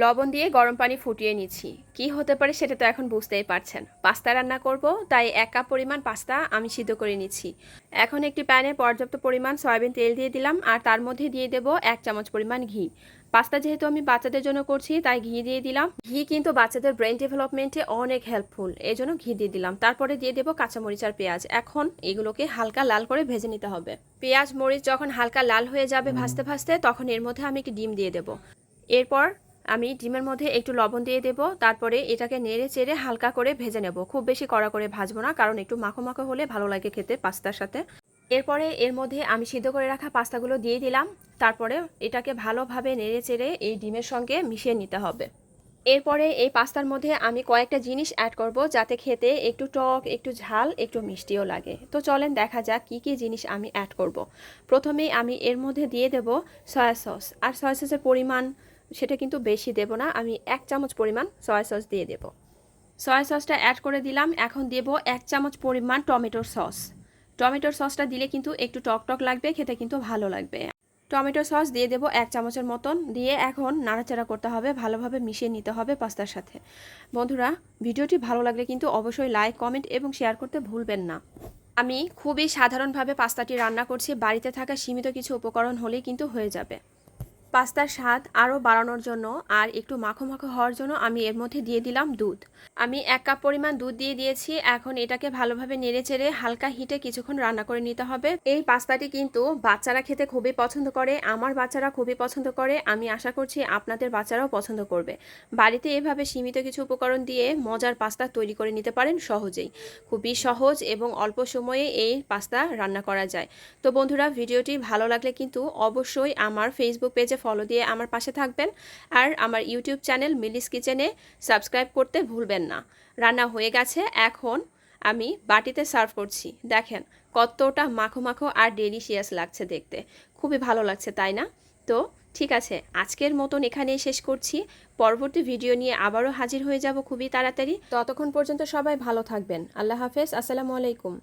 লবণ দিয়ে গরম পানি ফুটিয়ে নিচ্ছি। কি হতে পারে সেটা তো এখন বুঝতেই পারছেন। পাস্তা রান্না করব, তাই 1 কাপ পরিমাণ পাস্তা আমি সিদ্ধ করে নিচ্ছি। এখন একটি প্যানে পর্যাপ্ত পরিমাণ সয়াবিন তেল দিয়ে দিলাম, আর তার মধ্যে দিয়ে দেব 1 চামচ পরিমাণ ঘি। পাস্তা যেহেতু আমি বাচ্চাদের জন্য করছি, তাই ঘি দিয়ে দিলাম। ঘি কিন্তু বাচ্চাদের ব্রেন ডেভেলপমেন্টে অনেক হেল্পফুল, এই জন্য ঘি দিয়ে দিলাম। তারপরে দিয়ে দেবো কাঁচামরিচ আর পেঁয়াজ। এখন এগুলোকে হালকা লাল করে ভেজে নিতে হবে। পেঁয়াজ মরিচ যখন হালকা লাল হয়ে যাবে ভাজতে ভাজতে, তখন এর মধ্যে আমি একটি ডিম দিয়ে দেবো। এরপর আমি ডিমের মধ্যে একটু লবণ দিয়ে দেব। তারপরে এটাকে নেড়ে চেড়ে হালকা করে ভেজে নেব। খুব বেশি কড়া করে ভাজবো না, কারণ একটু মাখো মাখো হলে ভালো লাগে খেতে পাস্তার সাথে। এরপরে এর মধ্যে আমি সিদ্ধ করে রাখা পাস্তাগুলো দিয়ে দিলাম। তারপরে এটাকে ভালোভাবে নেড়ে চেড়ে এই ডিমের সঙ্গে মিশিয়ে নিতে হবে। এরপরে এই পাস্তার মধ্যে আমি কয়েকটা জিনিস অ্যাড করব, যাতে খেতে একটু টক, একটু ঝাল, একটু মিষ্টিও লাগে। তো চলেন দেখা যাক কি কি জিনিস আমি অ্যাড করব। প্রথমেই আমি এর মধ্যে দিয়ে দেব সয়া সস। আর সয়া সসের পরিমাণ সেটা কিন্তু বেশি দেব না, আমি 1 চামচ পরিমাণ সয়া সস দিয়ে দেব। সয়া সসটা অ্যাড করে দিলাম। এখন দেব 1 চামচ পরিমাণ টমেটোর সস। টমেটোর সসটা দিলে কিন্তু একটু টক টক লাগবে, খেতে কিন্তু ভালো লাগবে। টমেটো সস দিয়ে দেব 1 চামচের মতন। দিয়ে এখন নাড়াচাড়া করতে হবে, ভালোভাবে মিশিয়ে নিতে হবে পাস্তার সাথে। বন্ধুরা, ভিডিওটি ভালো লাগলে কিন্তু অবশ্যই লাইক, কমেন্ট এবং শেয়ার করতে ভুলবেন না। আমি খুবই সাধারণভাবে পাস্তাটি রান্না করছি, বাড়িতে থাকা সীমিত কিছু উপকরণ হলেই কিন্তু হয়ে যাবে। পাস্তার স্বাদ আরও বাড়ানোর জন্য আর একটু মাখো মাখো হওয়ার জন্য আমি এর মধ্যে দিয়ে দিলাম দুধ। আমি 1 কাপ পরিমাণ দুধ দিয়ে দিয়েছি। এখন এটাকে ভালোভাবে নেড়ে চেড়ে হালকা হিটে কিছুক্ষণ রান্না করে নিতে হবে। এই পাস্তাটি কিন্তু বাচ্চারা খেতে খুবই পছন্দ করে, আমার বাচ্চারা খুবই পছন্দ করে। আমি আশা করছি আপনাদের বাচ্চারাও পছন্দ করবে। বাড়িতে এভাবে সীমিত কিছু উপকরণ দিয়ে মজার পাস্তা তৈরি করে নিতে পারেন সহজেই। খুবই সহজ এবং অল্প সময়ে এই পাস্তা রান্না করা যায়। তো বন্ধুরা, ভিডিওটি ভালো লাগলে কিন্তু অবশ্যই আমার ফেসবুক পেজে ফলো দিয়ে আমার পাশে থাকবেন। আর আমার ইউটিউব চ্যানেল মিলিস কিচেনে সাবস্ক্রাইব করতে ভুলবেন না। রান্না হয়ে গেছে, এখন আমি বাটিতে সার্ভ করছি। দেখেন কতটা মাখো মাখো আর ডেলিশিয়াস লাগছে দেখতে। খুবই ভালো লাগছে, তাই না? তো ঠিক আছে, আজকের মতন এখানেই শেষ করছি। পরবর্তী ভিডিও নিয়ে আবারও হাজির হয়ে যাব খুবই তাড়াতাড়ি। ততক্ষণ পর্যন্ত সবাই ভালো থাকবেন। আল্লাহ হাফেজ, আসসালামু আলাইকুম।